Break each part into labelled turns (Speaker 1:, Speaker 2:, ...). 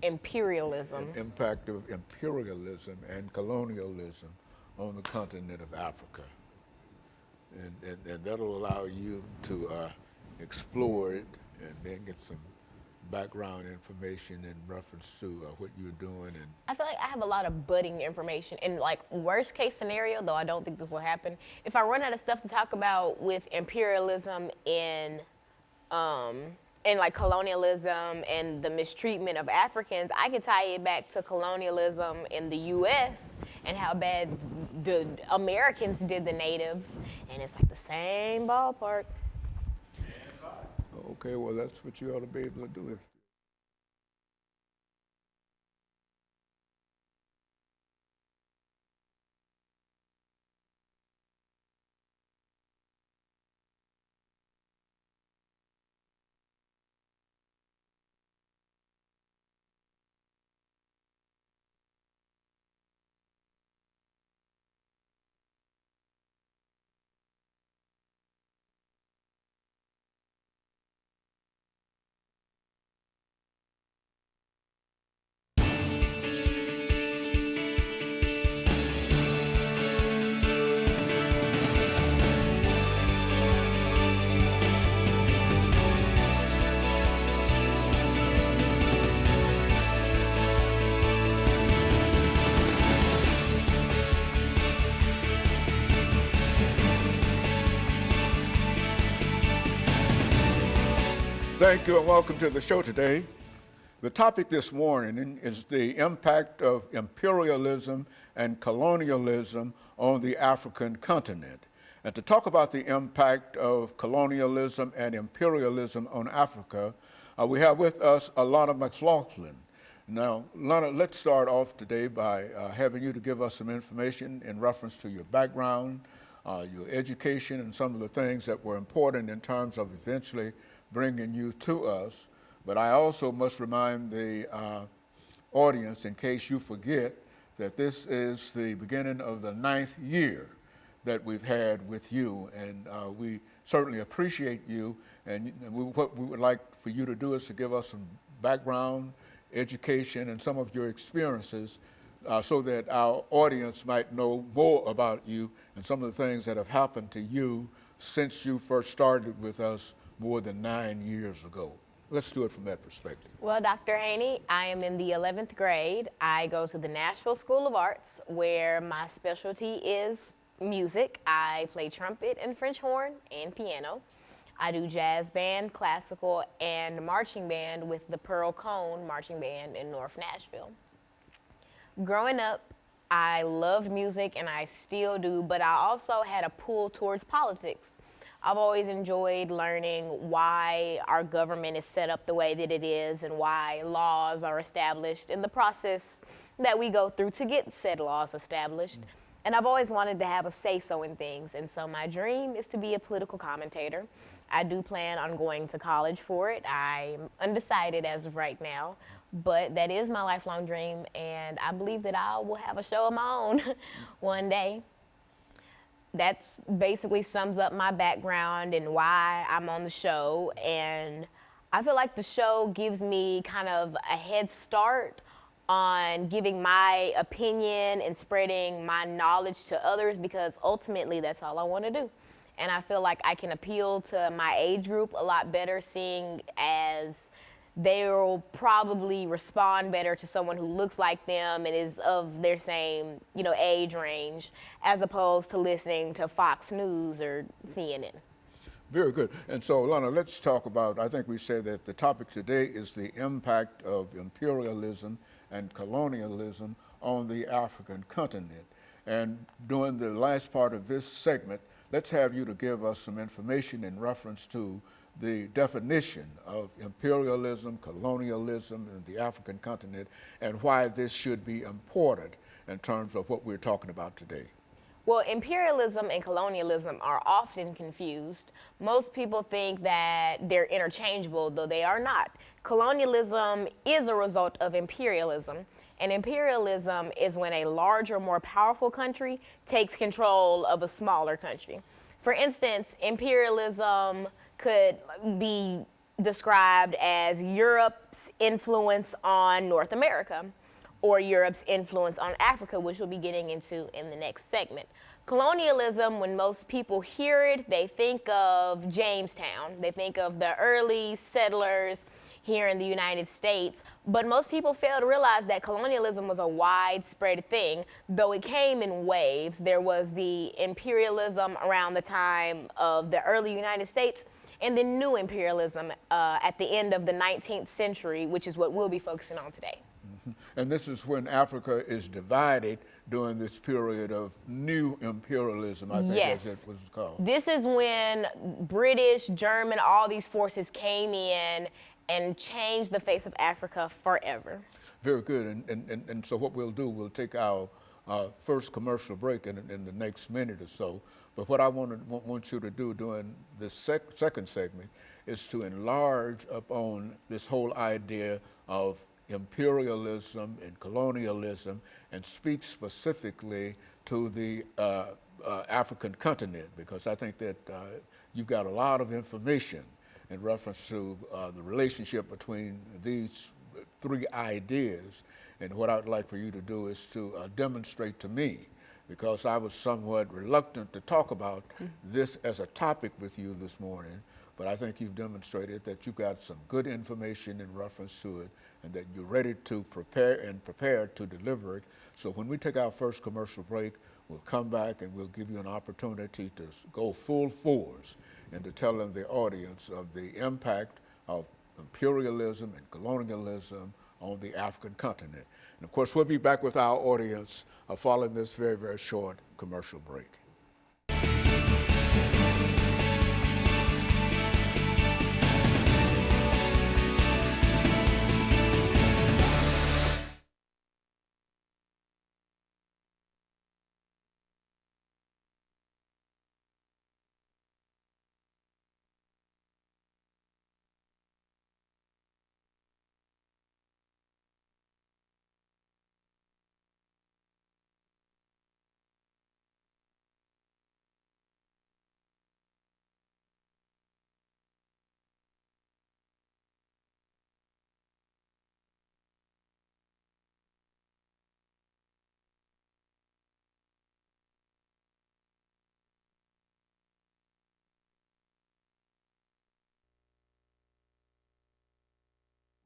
Speaker 1: imperialism.
Speaker 2: Impact of imperialism and colonialism on the continent of Africa. And that'll allow you to explore it and then get some background information in reference to what you're doing. And
Speaker 1: I feel like I have a lot of budding information. And like worst case scenario, though I don't think this will happen, if I run out of stuff to talk about with imperialism and like colonialism and the mistreatment of Africans, I could tie it back to colonialism in the U.S. and how bad the Americans did the natives, and it's like the same ballpark.
Speaker 2: okay, well, that's what you ought to be able to do. Thank you and welcome to the show today. The topic this morning is the impact of imperialism and colonialism on the African continent. And to talk about the impact of colonialism and imperialism on Africa, we have with us Alana McLaughlin. Now, Lana, let's start off today by having you to give us some information in reference to your background, your education, and some of the things that were important in terms of eventually bringing you to us. But I also must remind the audience, in case you forget, that this is the beginning of the 9th year that we've had with you, and we certainly appreciate you. And what we would like for you to do is to give us some background, education, and some of your experiences so that our audience might know more about you and some of the things that have happened to you since you first started with us more than 9 years ago. Let's do it from that perspective.
Speaker 1: Well, Dr. Haney, I am in the 11th grade. I go to the Nashville School of Arts, where my specialty is music. I play trumpet and French horn and piano. I do jazz band, classical, and marching band with the Pearl Cone Marching Band in North Nashville. Growing up, I loved music, and I still do, but I also had a pull towards politics. I've always enjoyed learning why our government is set up the way that it is and why laws are established in the process that we go through to get said laws established. And I've always wanted to have a say-so in things, and so my dream is to be a political commentator. I do plan on going to college for it. I'm undecided as of right now, but that is my lifelong dream, and I believe that I will have a show of my own one day. That's basically sums up my background and why I'm on the show. And I feel like the show gives me kind of a head start on giving my opinion and spreading my knowledge to others, because ultimately that's all I want to do. And I feel like I can appeal to my age group a lot better, seeing as they'll probably respond better to someone who looks like them and is of their same, age range, as opposed to listening to Fox News or CNN.
Speaker 2: Very good. And so, Lana, let's talk about, I think we said that the topic today is the impact of imperialism and colonialism on the African continent. And during the last part of this segment, let's have you to give us some information in reference to the definition of imperialism, colonialism in the African continent, and why this should be important in terms of what we're talking about today.
Speaker 1: Well, imperialism and colonialism are often confused. Most people think that they're interchangeable, though they are not. Colonialism is a result of imperialism, and imperialism is when a larger, more powerful country takes control of a smaller country. For instance, imperialism could be described as Europe's influence on North America or Europe's influence on Africa, which we'll be getting into in the next segment. Colonialism, when most people hear it, they think of Jamestown. They think of the early settlers here in the United States, but most people fail to realize that colonialism was a widespread thing, though it came in waves. There was the imperialism around the time of the early United States, and then new imperialism at the end of the 19th century, which is what we'll be focusing on today.
Speaker 2: And this is when Africa is divided during this period of new imperialism, I think
Speaker 1: Yes.
Speaker 2: as it was called.
Speaker 1: This is when British, German, all these forces came in and changed the face of Africa forever.
Speaker 2: Very good. And so what we'll do, we'll take our first commercial break in the next minute or so. But what I want you to do during this second segment is to enlarge upon this whole idea of imperialism and colonialism and speak specifically to the African continent, because I think that you've got a lot of information in reference to the relationship between these three ideas. And what I'd like for you to do is to demonstrate to me, because I was somewhat reluctant to talk about this as a topic with you this morning, but I think you've demonstrated that you've got some good information in reference to it and that you're ready to prepare to deliver it. So when we take our first commercial break, we'll come back and we'll give you an opportunity to go full force into telling the audience of the impact of imperialism and colonialism on the African continent. And of course, we'll be back with our audience following this very, very short commercial break.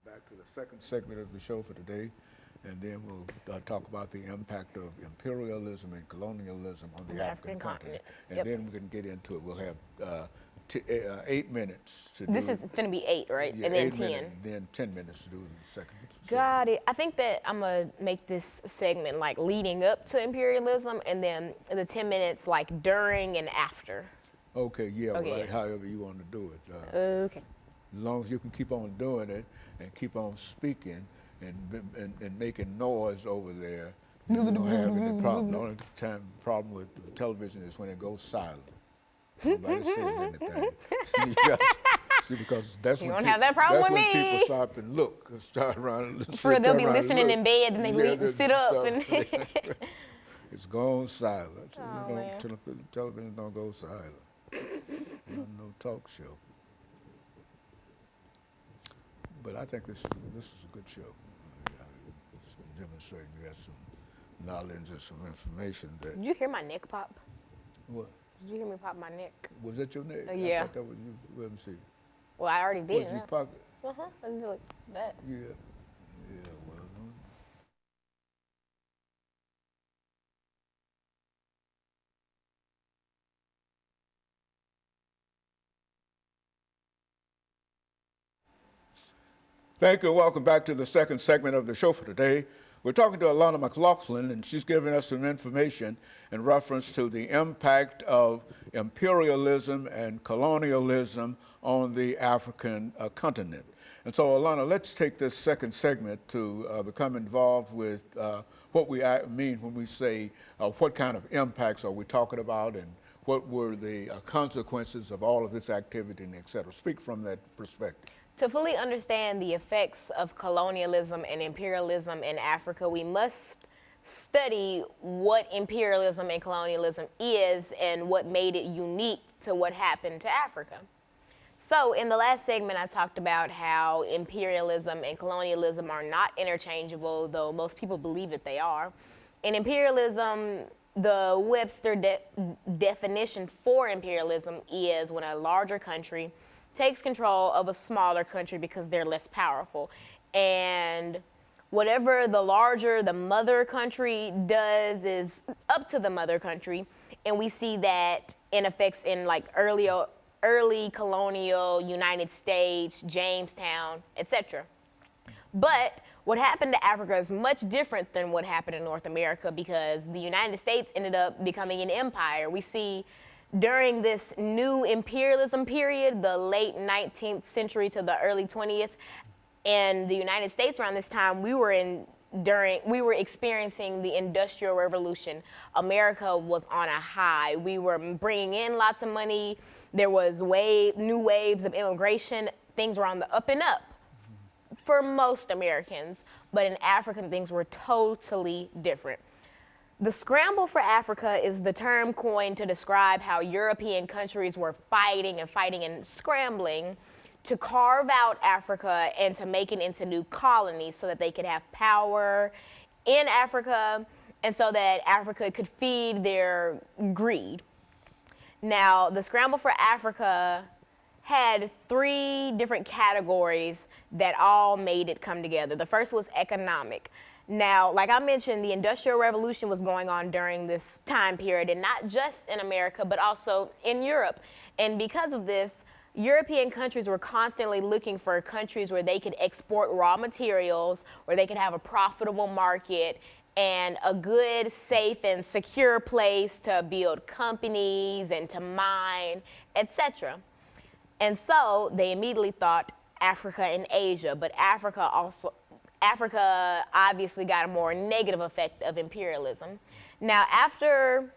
Speaker 2: Back to the second segment of the show for today, and then we'll talk about the impact of imperialism and colonialism on the African continent. And then we can get into it. We'll have 8 minutes to do.
Speaker 1: This is going to be 8, right?
Speaker 2: Yeah,
Speaker 1: and then
Speaker 2: 8
Speaker 1: 10.
Speaker 2: minutes, then 10 minutes to do the second.
Speaker 1: Got it. I think that I'm going to make this segment like leading up to imperialism, and then the 10 minutes like during and after.
Speaker 2: Okay, yeah,
Speaker 1: Okay.
Speaker 2: well, like, however you want to do it.
Speaker 1: Okay.
Speaker 2: As long as you can keep on doing it and keep on speaking and making noise over there, you don't have any problem. The only problem with the television is when it goes silent. Nobody says anything. See, because that's
Speaker 1: You
Speaker 2: when
Speaker 1: don't have that problem
Speaker 2: that's
Speaker 1: with
Speaker 2: when
Speaker 1: me.
Speaker 2: people stop and look, and start around.
Speaker 1: For they'll be listening in bed, and they leave and sit up.
Speaker 2: stop.
Speaker 1: And
Speaker 2: It's gone silent.
Speaker 1: Oh,
Speaker 2: You know,
Speaker 1: man.
Speaker 2: television don't go silent. No talk show. But I think this is a good show. It's demonstrating you got some knowledge and some information that.
Speaker 1: Did you hear my neck pop?
Speaker 2: What?
Speaker 1: Did you hear me pop my neck?
Speaker 2: Was that your neck?
Speaker 1: Yeah.
Speaker 2: I thought that was you. Let me see.
Speaker 1: Well, I already did.
Speaker 2: What, you pocket?
Speaker 1: I just like that.
Speaker 2: Yeah. Yeah, well. Thank you and welcome back to the second segment of the show for today. We're talking to Alana McLaughlin, and she's giving us some information in reference to the impact of imperialism and colonialism on the African continent. And so, Alana, let's take this second segment to become involved with what we mean when we say what kind of impacts are we talking about and what were the consequences of all of this activity and et cetera. Speak from that perspective.
Speaker 1: To fully understand the effects of colonialism and imperialism in Africa, we must study what imperialism and colonialism is and what made it unique to what happened to Africa. So in the last segment, I talked about how imperialism and colonialism are not interchangeable, though most people believe that they are. In imperialism, the Webster definition for imperialism is when a larger country takes control of a smaller country because they're less powerful. And whatever the mother country does is up to the mother country. And we see that in effects in like early colonial United States, Jamestown, etc. But what happened to Africa is much different than what happened in North America, because the United States ended up becoming an empire. We see during this new imperialism period, the late 19th century to the early 20th, in the United States around this time, we were experiencing the Industrial Revolution. America was on a high. We were bringing in lots of money. There was new waves of immigration. Things were on the up and up for most Americans, but in Africa, things were totally different. The scramble for Africa is the term coined to describe how European countries were fighting and scrambling to carve out Africa and to make it into new colonies so that they could have power in Africa and so that Africa could feed their greed. Now, the scramble for Africa had three different categories that all made it come together. The first was economic. Now, like I mentioned, the Industrial Revolution was going on during this time period, and not just in America, but also in Europe. And because of this, European countries were constantly looking for countries where they could export raw materials, where they could have a profitable market, and a good, safe, and secure place to build companies and to mine, etc. And so they immediately thought Africa and Asia, but Africa obviously got a more negative effect of imperialism. Now, after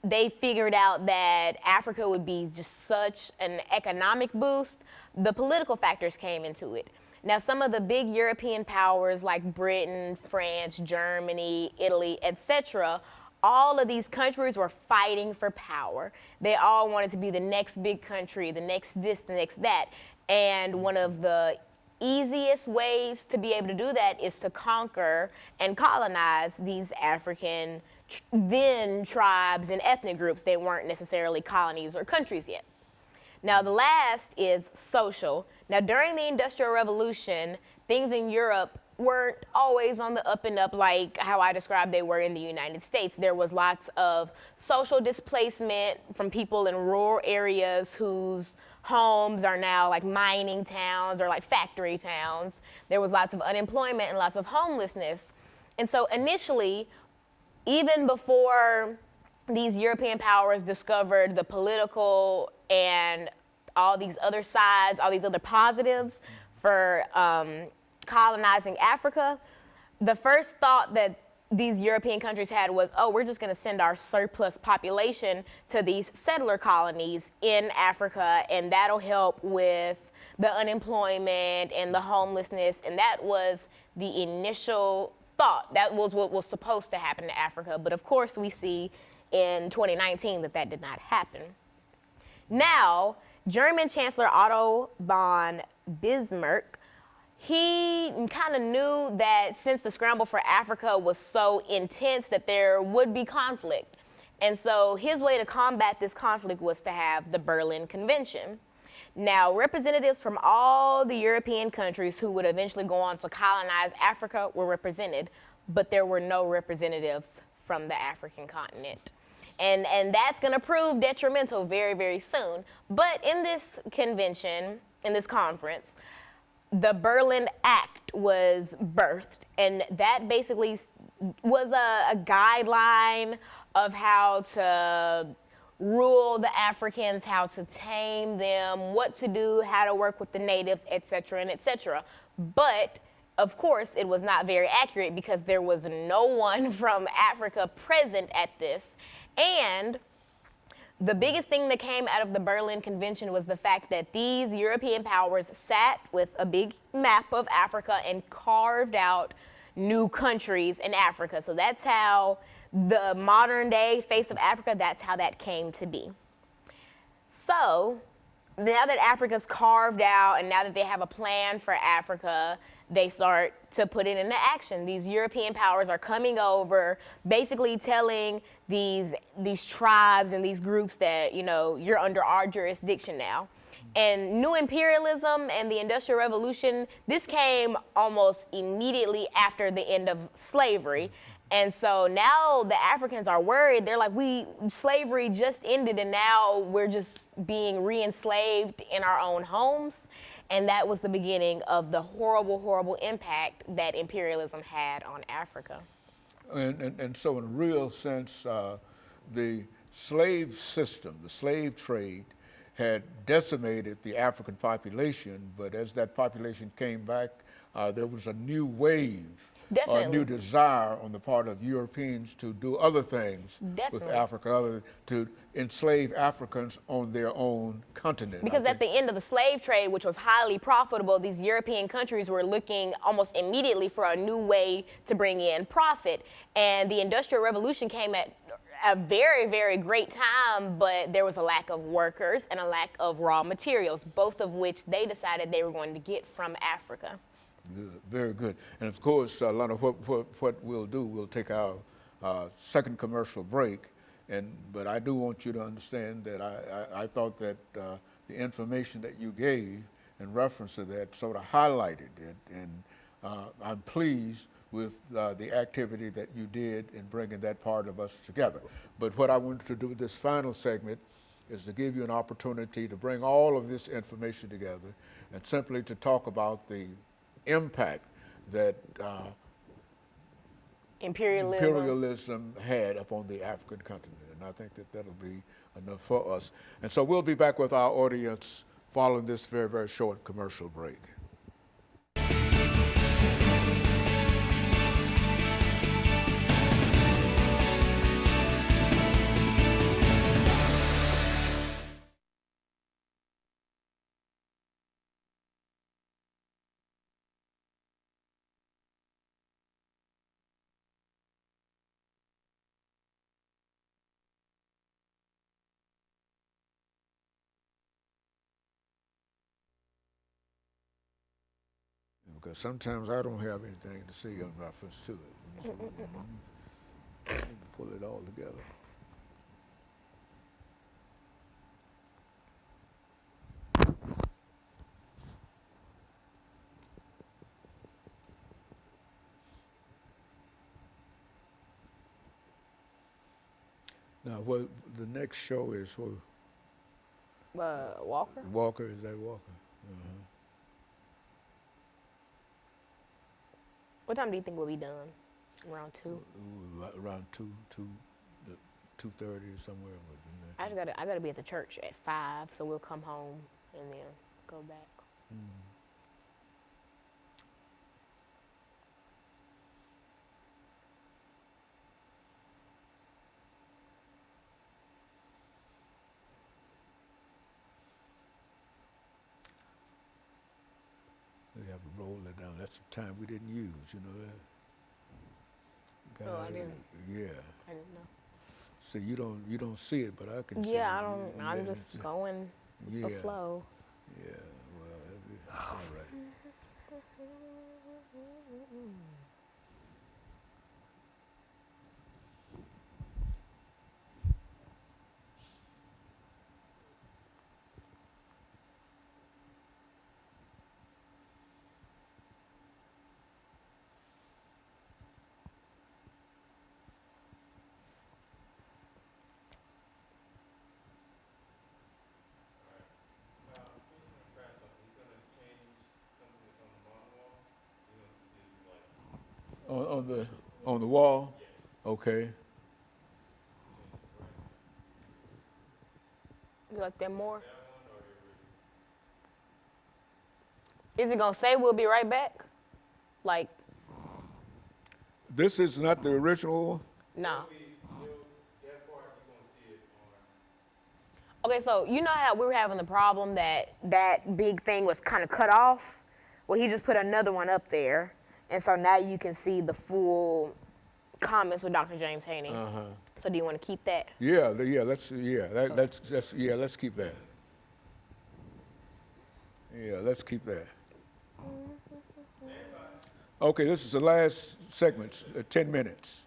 Speaker 1: they figured out that Africa would be just such an economic boost, the political factors came into it. Now, some of the big European powers like Britain, France, Germany, Italy, etc., all of these countries were fighting for power. They all wanted to be the next big country, the next this, the next that. And one of the easiest ways to be able to do that is to conquer and colonize these African then tribes and ethnic groups. They weren't necessarily colonies or countries yet. Now, the last is social. Now, during the Industrial Revolution, things in Europe weren't always on the up and up like how I described they were in the United States. There was lots of social displacement from people in rural areas whose homes are now like mining towns or like factory towns. There was lots of unemployment and lots of homelessness. And so initially, even before these European powers discovered the political and all these other sides, all these other positives for colonizing Africa, the first thought that these European countries had was, oh, we're just going to send our surplus population to these settler colonies in Africa, and that'll help with the unemployment and the homelessness. And that was the initial thought. That was what was supposed to happen to Africa. But of course, we see in 2019 that that did not happen. Now, German Chancellor Otto von Bismarck, he kind of knew that since the scramble for Africa was so intense that there would be conflict. And so his way to combat this conflict was to have the Berlin Convention. Now, representatives from all the European countries who would eventually go on to colonize Africa were represented, but there were no representatives from the African continent. And that's going to prove detrimental very, very soon. But in this convention, in this conference, the Berlin Act was birthed, and that basically was a guideline of how to rule the Africans, how to tame them, what to do, how to work with the natives, etc., and etc. But of course, it was not very accurate because there was no one from Africa present at this. And the biggest thing that came out of the Berlin Convention was the fact that these European powers sat with a big map of Africa and carved out new countries in Africa. So that's how the modern day face of Africa, that's how that came to be. So now that Africa's carved out and now that they have a plan for Africa, they start to put it into action. These European powers are coming over, basically telling these tribes and these groups that, you know, you're under our jurisdiction now. And new imperialism and the Industrial Revolution, this came almost immediately after the end of slavery. And so now the Africans are worried. They're like, slavery just ended and now we're just being re-enslaved in our own homes. And that was the beginning of the horrible, horrible impact that imperialism had on Africa.
Speaker 2: And so in a real sense, the slave system, the slave trade, had decimated the African population, but as that population came back, there was a new wave, a new desire on the part of Europeans to do other things with Africa, to enslave Africans on their own continent.
Speaker 1: Because at the end of the slave trade, which was highly profitable, these European countries were looking almost immediately for a new way to bring in profit. And the Industrial Revolution came at a very, very great time, but there was a lack of workers and a lack of raw materials, both of which they decided they were going to get from Africa.
Speaker 2: Good, very good. And of course, Lana, what we'll do, we'll take our second commercial break, but I do want you to understand that I thought that the information that you gave in reference to that sort of highlighted it, and I'm pleased with the activity that you did in bringing that part of us together. But what I wanted to do with this final segment is to give you an opportunity to bring all of this information together and simply to talk about the impact that imperialism had upon the African continent. And I think that that'll be enough for us. And so we'll be back with our audience following this very, very short commercial break. Because sometimes I don't have anything to say in reference to it. So, let me pull it all together. Now, what the next show is for?
Speaker 1: Walker?
Speaker 2: Walker, is that Walker?
Speaker 1: What time do you think we'll be done? Around 2?
Speaker 2: Around 2:30 or somewhere.
Speaker 1: I gotta be at the church at 5, so we'll come home and then go back.
Speaker 2: We have to roll that down. That's some time we didn't use, you know that.
Speaker 1: Oh, I didn't.
Speaker 2: Yeah.
Speaker 1: I didn't know.
Speaker 2: So you don't see it, but I can see it.
Speaker 1: Yeah, I don't. I'm just going with the flow.
Speaker 2: Yeah. Well, that's all right. On the wall? Yes. Okay.
Speaker 1: You like that more? Is it gonna say we'll be right back? Like,
Speaker 2: this is not the original?
Speaker 1: No. Okay, so you know how we were having the problem that big thing was kind of cut off? Well, he just put another one up there. And so now you can see the full comments with Dr. James Haney. So do you want to keep that?
Speaker 2: Yeah, let's keep that. Yeah, let's keep that. Okay, this is the last segment, 10 minutes.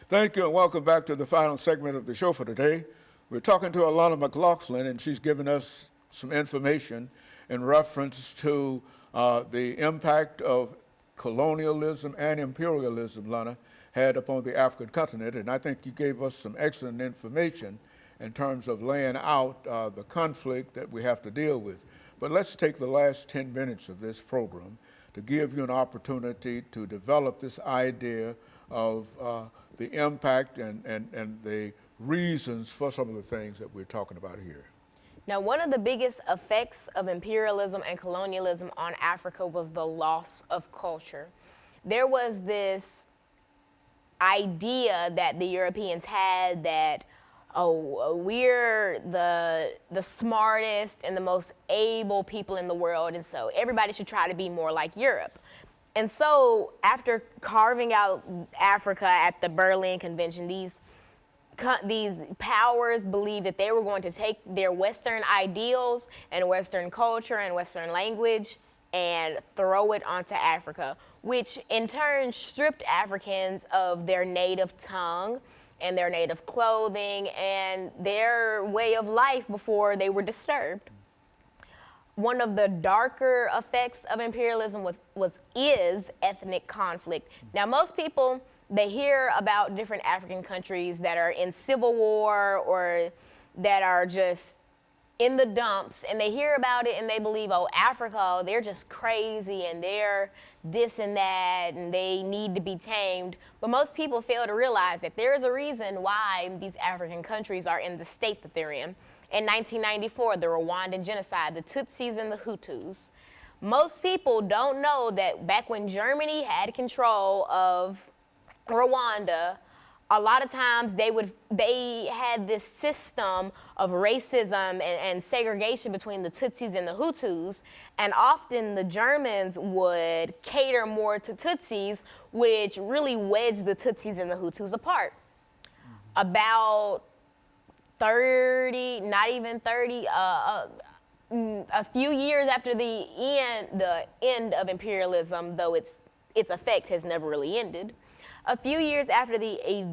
Speaker 2: Thank you and welcome back to the final segment of the show for today. We're talking to Alana McLaughlin, and she's given us some information in reference to the impact of colonialism and imperialism, Lana, had upon the African continent. And I think you gave us some excellent information in terms of laying out the conflict that we have to deal with. But let's take the last 10 minutes of this program to give you an opportunity to develop this idea of the impact and the reasons for some of the things that we're talking about here.
Speaker 1: Now, one of the biggest effects of imperialism and colonialism on Africa was the loss of culture. There was this idea that the Europeans had that, oh, we're the smartest and the most able people in the world, and so everybody should try to be more like Europe. And so after carving out Africa at the Berlin Convention, these powers believed that they were going to take their Western ideals and Western culture and Western language and throw it onto Africa, which in turn stripped Africans of their native tongue and their native clothing and their way of life before they were disturbed. One of the darker effects of imperialism is ethnic conflict. Now, most people, they hear about different African countries that are in civil war or that are just in the dumps, and they hear about it and they believe, oh, Africa, they're just crazy and they're this and that and they need to be tamed. But most people fail to realize that there is a reason why these African countries are in the state that they're in. In 1994, the Rwandan genocide, the Tutsis and the Hutus. Most people don't know that back when Germany had control of Rwanda, a lot of times they had this system of racism and segregation between the Tutsis and the Hutus, and often the Germans would cater more to Tutsis, which really wedged the Tutsis and the Hutus apart. About 30, not even 30, a few years after the end of imperialism, though its effect has never really ended. A few years after the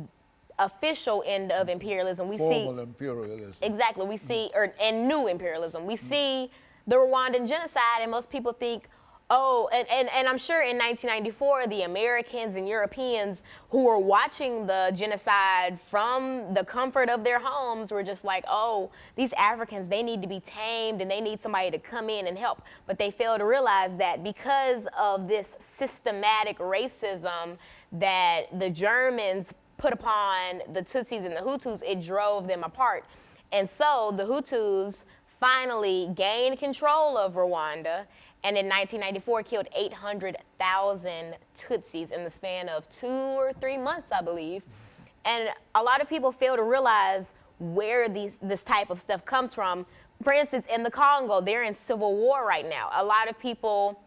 Speaker 1: official end of imperialism, we see
Speaker 2: formal imperialism.
Speaker 1: Exactly, we see and new imperialism. We see the Rwandan genocide, and most people think, oh, and I'm sure in 1994, the Americans and Europeans who were watching the genocide from the comfort of their homes were just like, oh, these Africans, they need to be tamed and they need somebody to come in and help. But they fail to realize that because of this systematic racism that the Germans put upon the Tutsis and the Hutus, it drove them apart. And so the Hutus finally gained control of Rwanda, and in 1994 killed 800,000 Tutsis in the span of 2 or 3 months, I believe. And a lot of people fail to realize where this type of stuff comes from. For instance, in the Congo, they're in civil war right now. A lot of people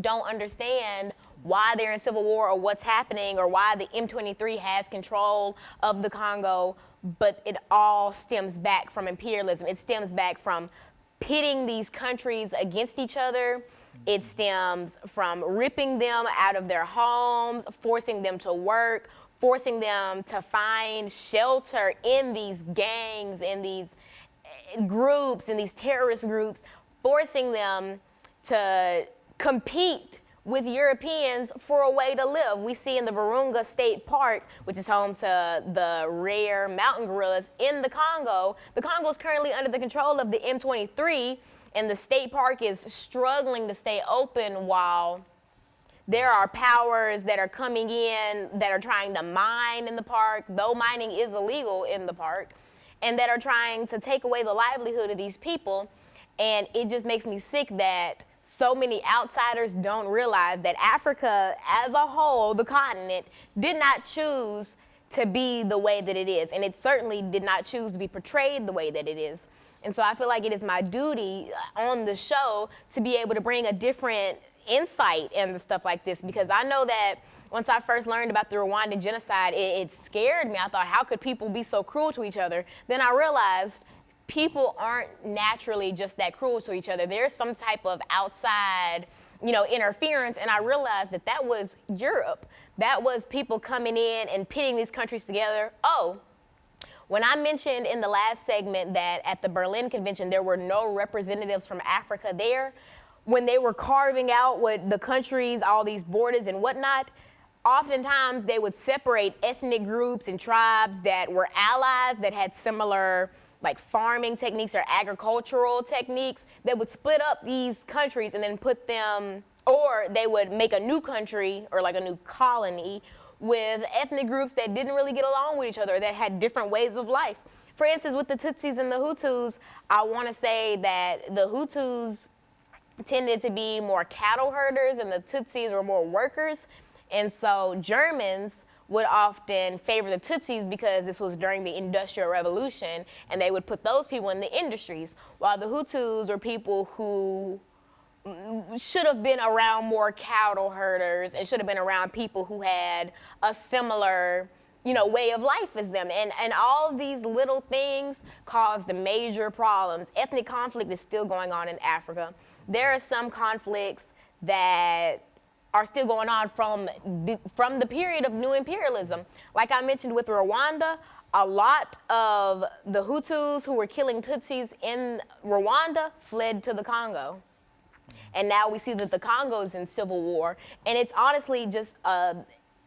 Speaker 1: don't understand why they're in civil war or what's happening or why the M23 has control of the Congo, but it all stems back from imperialism. It stems back from pitting these countries against each other. It stems from ripping them out of their homes, forcing them to work, forcing them to find shelter in these gangs, in these groups, in these terrorist groups, forcing them to compete with Europeans for a way to live. We see in the Virunga State Park, which is home to the rare mountain gorillas in the Congo is currently under the control of the M23, and the state park is struggling to stay open while there are powers that are coming in that are trying to mine in the park, though mining is illegal in the park, and that are trying to take away the livelihood of these people. And it just makes me sick that so many outsiders don't realize that Africa as a whole, the continent, did not choose to be the way that it is. And it certainly did not choose to be portrayed the way that it is. And so I feel like it is my duty on the show to be able to bring a different insight into stuff like this, because I know that once I first learned about the Rwandan genocide, it scared me. I thought, how could people be so cruel to each other? Then I realized people aren't naturally just that cruel to each other. There's some type of outside, interference, and I realized that that was Europe. That was people coming in and pitting these countries together. Oh, when I mentioned in the last segment that at the Berlin Convention there were no representatives from Africa there, when they were carving out what the countries, all these borders and whatnot, oftentimes they would separate ethnic groups and tribes that were allies, that had similar like farming techniques or agricultural techniques. They would split up these countries and then put them, or they would make a new country or like a new colony with ethnic groups that didn't really get along with each other, that had different ways of life. For instance, with the Tutsis and the Hutus, I want to say that the Hutus tended to be more cattle herders and the Tutsis were more workers. And so Germans would often favor the Tutsis because this was during the Industrial Revolution, and they would put those people in the industries, while the Hutus were people who should have been around more cattle herders and should have been around people who had a similar way of life as them. And all these little things caused the major problems. Ethnic conflict is still going on in Africa. There are some conflicts that are still going on from the period of new imperialism. Like I mentioned with Rwanda, a lot of the Hutus who were killing Tutsis in Rwanda fled to the Congo. And now we see that the Congo is in civil war. And it's honestly just,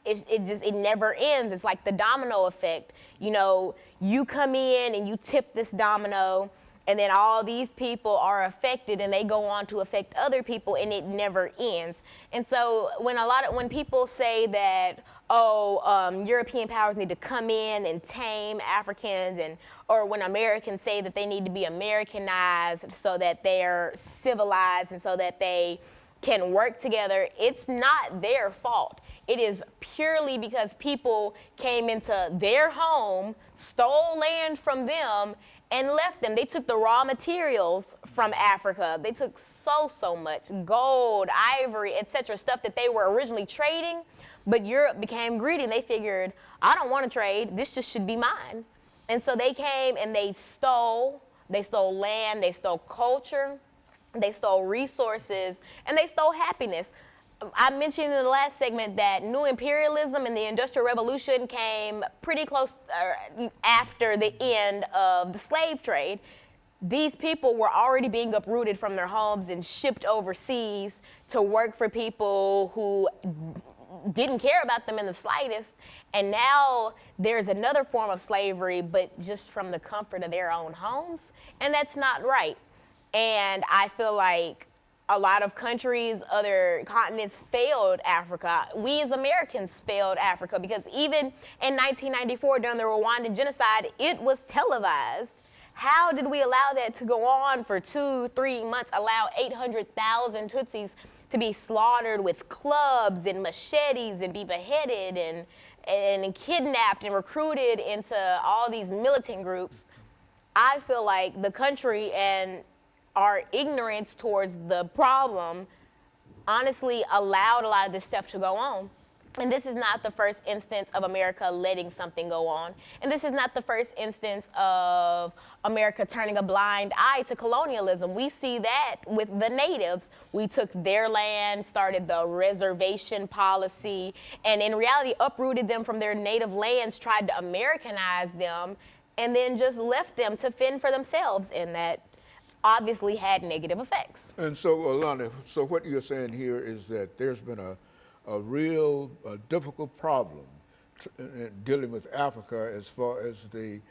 Speaker 1: it never ends. It's like the domino effect. You come in and you tip this domino, and then all these people are affected and they go on to affect other people, and it never ends. And so when people say that, European powers need to come in and tame Africans, or when Americans say that they need to be Americanized so that they're civilized and so that they can work together, it's not their fault. It is purely because people came into their home, stole land from them, and left them. They took the raw materials from Africa. They took so much gold, ivory, etc., stuff that they were originally trading, but Europe became greedy and they figured, I don't want to trade, this just should be mine. And so they came and they stole land, they stole culture, they stole resources, and they stole happiness. I mentioned in the last segment that new imperialism and the Industrial Revolution came pretty close after the end of the slave trade. These people were already being uprooted from their homes and shipped overseas to work for people who didn't care about them in the slightest. And now there's another form of slavery, but just from the comfort of their own homes. And that's not right. And I feel like a lot of countries, other continents failed Africa. We as Americans failed Africa because even in 1994 during the Rwandan genocide, it was televised. How did we allow that to go on for 2-3 months, allow 800,000 Tutsis to be slaughtered with clubs and machetes and be beheaded and kidnapped and recruited into all these militant groups? I feel like the country and our ignorance towards the problem honestly allowed a lot of this stuff to go on. And this is not the first instance of America letting something go on. And this is not the first instance of America turning a blind eye to colonialism. We see that with the natives. We took their land, started the reservation policy, and in reality uprooted them from their native lands, tried to Americanize them, and then just left them to fend for themselves, and that obviously had negative effects.
Speaker 2: And so, Alana, so what you're saying here is that there's been a real difficult problem dealing with Africa as far as the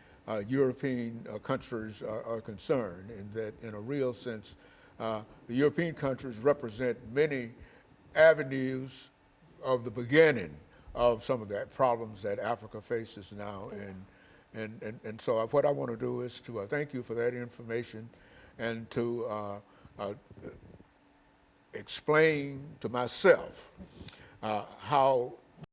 Speaker 2: European countries are concerned, in that in a real sense, the European countries represent many avenues of the beginning of some of the problems that Africa faces now. And so what I want to do is to thank you for that information, and to explain to myself how